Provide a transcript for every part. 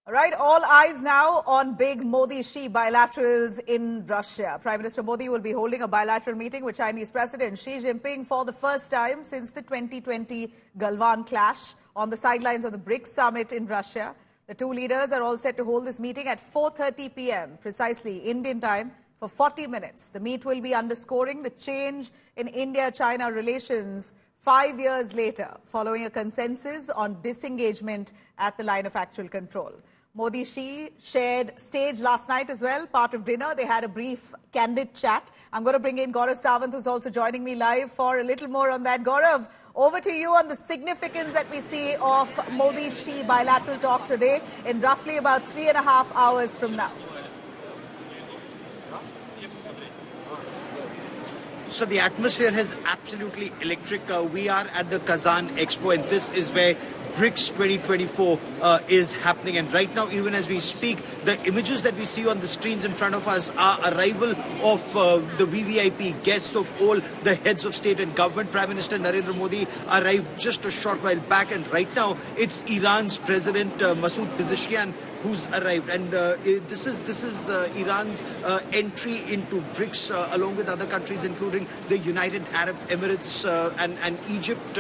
All right, all eyes now on big Modi-Xi bilaterals in Russia. Prime Minister Modi will be holding a bilateral meeting with Chinese President Xi Jinping for the first time since the 2020 Galwan clash on the sidelines of the BRICS summit in Russia. The two leaders are all set to hold this meeting at 4:30 p.m., precisely Indian time, for 40 minutes. The meet will be underscoring the change in India-China relations 5 years later, following a consensus on disengagement at the line of actual control. Modi-Xi shared stage last night as well, part of dinner. They had a brief, candid chat. I'm going to bring in Gaurav Sawant, who's also joining me live for a little more on that. Gaurav, over to you on the significance that we see of Modi-Xi bilateral talk today in roughly about 3.5 hours from now. So the atmosphere is absolutely electric. We are at the Kazan Expo, and this is where BRICS 2024 is happening. And right now, even as we speak, the images that we see on the screens in front of us are arrival of the VVIP guests of all the heads of state and government. Prime Minister Narendra Modi arrived just a short while back, and right now it's Iran's President Masoud Pezeshkian who's arrived, and this is Iran's entry into BRICS along with other countries, including the United Arab Emirates and Egypt.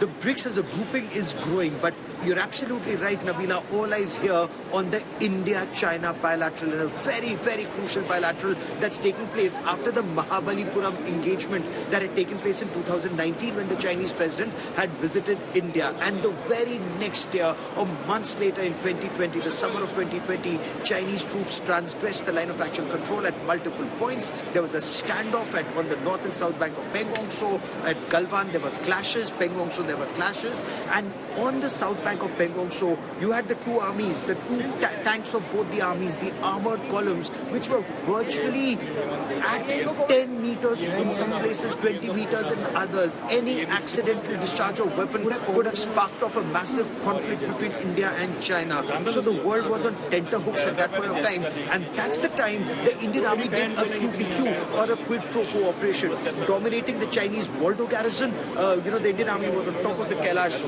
The BRICS as a grouping is growing, but you're absolutely right, Nabila. All eyes here on the India-China bilateral, and a very, very crucial bilateral that's taking place after the Mahabalipuram engagement that had taken place in 2019 when the Chinese president had visited India. And the very next year, or months later in 2020, the summer of 2020, Chinese troops transgressed the line of actual control at multiple points. There was a standoff on the north and south bank of Pengong So. At Galwan, there were clashes. Pengong So, there were clashes. And on the south bank of Pengong So, you had the two armies, the two tanks of both the armies, the armored columns, which were virtually at 10 meters in some places, 20 meters in others. Any accidental discharge of weapon could have sparked off a massive conflict between India and China. So the world was on tenterhooks at that point of time, and that's the time the Indian army did a QPQ, or a quid pro quo operation, dominating the Chinese Waldo garrison. The Indian army was on top of the Kailash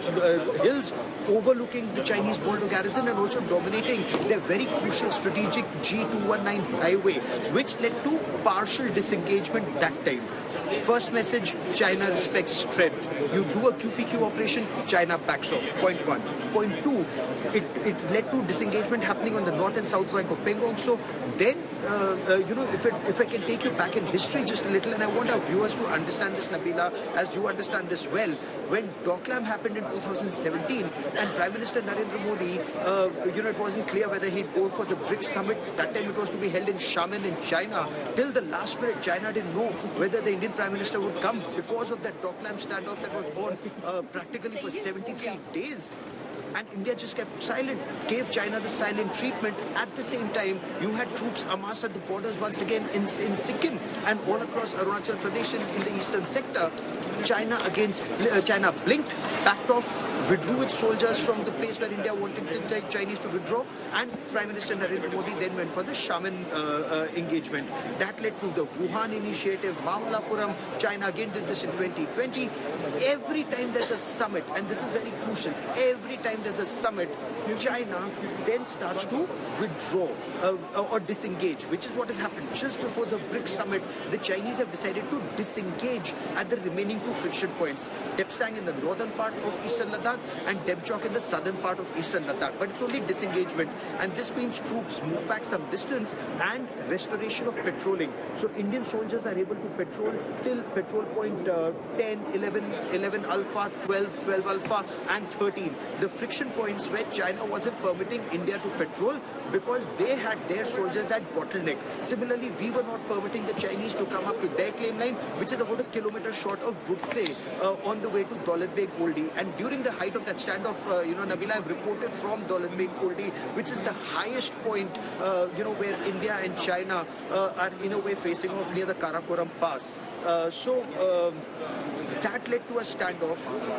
hills, overlooking the Chinese Boldo garrison, and also dominating their very crucial strategic G219 highway, which led to partial disengagement that time. First message, China respects strength. You do a QPQ operation, China backs off. Point one. Point two, it led to disengagement happening on the north and south bank of Pengong So. Then, if I can take you back in history just a little, and I want our viewers to understand this, Nabila, as you understand this well. When Doklam happened in 2017, and Prime Minister Narendra Modi, it wasn't clear whether he'd go for the BRICS summit. That time it was to be held in Xiamen in China. Till the last minute, China didn't know whether the Indian Prime Minister would come because of that Doklam standoff that was on practically for 73 days. And India just kept silent, gave China the silent treatment. At the same time, you had troops amassed at the borders once again in Sikkim and all across Arunachal Pradesh in the eastern sector. China blinked, backed off, withdrew its soldiers from the place where India wanted the Chinese to withdraw, and Prime Minister Narendra Modi then went for the Xiamen engagement. That led to the Wuhan initiative, Mahabalipuram. China again did this in 2020. Every time there's a summit, and this is very crucial, every time there's a summit, China then starts to withdraw or disengage, which is what has happened. Just before the BRICS summit, the Chinese have decided to disengage at the remaining two friction points, Depsang in the northern part of eastern Ladakh and Demchok in the southern part of eastern Ladakh. But it's only disengagement, and this means troops move back some distance and restoration of patrolling. So Indian soldiers are able to patrol till patrol point 10, 11 Alpha, 12 Alpha and 13. The friction points where China wasn't permitting India to patrol because they had their soldiers at bottleneck. Similarly, we were not permitting the Chinese to come up to their claim line, which is about a kilometer short of Budse on the way to Daulat Beg Oldi. And during the height of that standoff, Nabila, I've reported from Daulat Beg Oldi, which is the highest point, where India and China are in a way facing off near the Karakoram Pass. That led to a standoff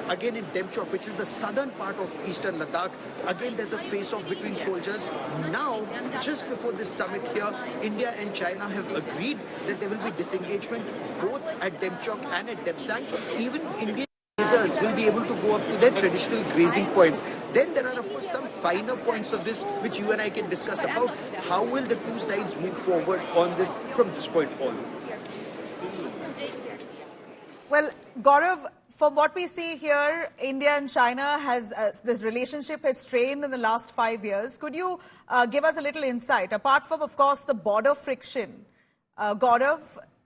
again in Demchok, which is the southern part of eastern Ladakh. Again, there's a face-off between soldiers. Now, just before this summit here, India and China have agreed that there will be disengagement both at Demchok and at Depsang. Even India grazers will be able to go up to their traditional grazing points. Then there are, of course, some finer points of this which you and I can discuss about. How will the two sides move forward on this from this point on? Well, Gaurav, from what we see here, India and China has this relationship has strained in the last 5 years. Could you give us a little insight, apart from, of course, the border friction? Gaurav,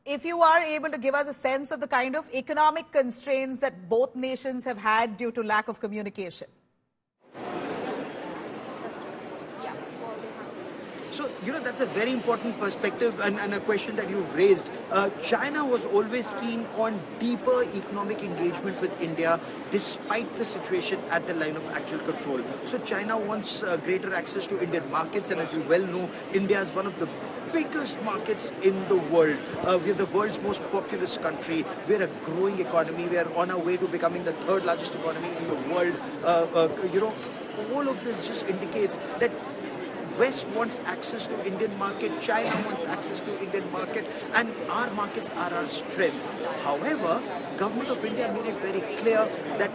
if you are able to give us a sense of the kind of economic constraints that both nations have had due to lack of communication. So, that's a very important perspective and a question that you've raised. China was always keen on deeper economic engagement with India despite the situation at the line of actual control. So China wants greater access to Indian markets, and as you well know, India is one of the biggest markets in the world. We're the world's most populous country. We're a growing economy. We are on our way to becoming the third largest economy in the world. All of this just indicates that West wants access to Indian market, China wants access to Indian market, and our markets are our strength. However, Government of India made it very clear that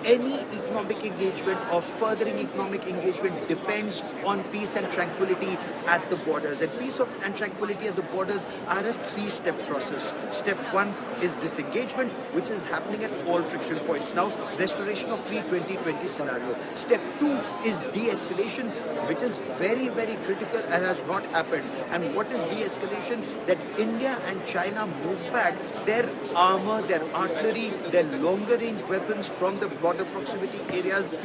any economic engagement or furthering economic engagement depends on peace and tranquility at the borders. And peace and tranquility at the borders are a three-step process. Step one is disengagement, which is happening at all friction points now, restoration of pre-2020 scenario. Step two is de-escalation, which is very, very critical and has not happened. And what is de-escalation? That India and China move back their armor, their artillery, their longer-range weapons from the border proximity areas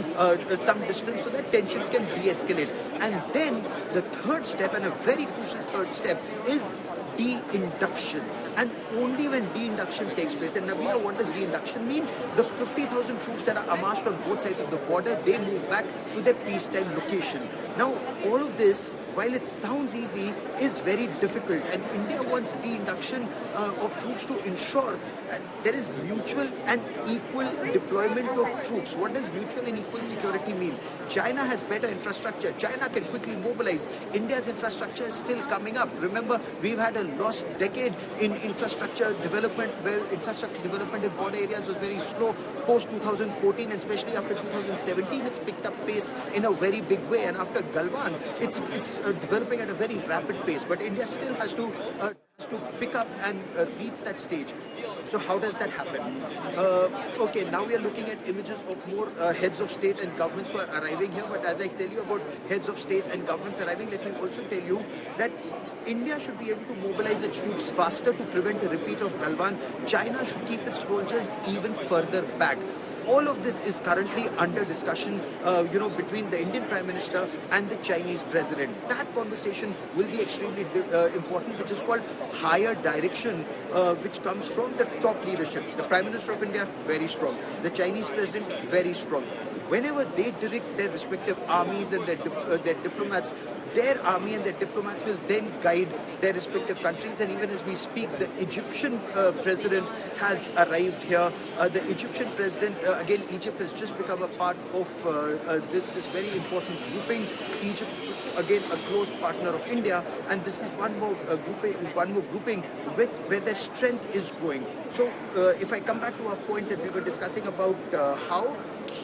some distance so that tensions can de-escalate. And then the third step, and a very crucial third step, is de-induction. And only when de-induction takes place, and Nabila, what does de-induction mean? The 50,000 troops that are amassed on both sides of the border, they move back to their peacetime location. Now, all of this, while it sounds easy, is very difficult. And India wants de-induction of troops to ensure there is mutual and equal deployment of troops. What does mutual and equal security mean? China has better infrastructure. China can quickly mobilize. India's infrastructure is still coming up. Remember, we've had a lost decade in infrastructure development, where infrastructure development in border areas was very slow. Post-2014, and especially after 2017, it's picked up pace in a very big way. And after Galwan, it's developing at a very rapid pace. But India still has to pick up and reach that stage. So how does that happen? Okay, now we are looking at images of more heads of state and governments who are arriving here. But as I tell you about heads of state and governments arriving, let me also tell you that India should be able to mobilize its troops faster to prevent a repeat of Galwan. China should keep its soldiers even further back. All of this is currently under discussion, between the Indian Prime Minister and the Chinese President. That conversation will be extremely important, which is called higher direction, which comes from the top leadership. The Prime Minister of India, very strong. The Chinese President, very strong. Whenever they direct their respective armies and their diplomats, their army and their diplomats will then guide their respective countries. And even as we speak, the Egyptian president has arrived here. The Egyptian president, again, Egypt has just become a part of this very important grouping. Egypt, again, a close partner of India, and this is one more grouping where their strength is growing. So, if I come back to our point that we were discussing about how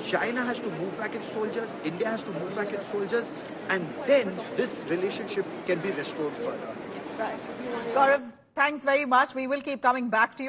China has to move back its soldiers, India has to move back its soldiers, and then this relationship can be restored further. Right. Gaurav, thanks very much. We will keep coming back to you.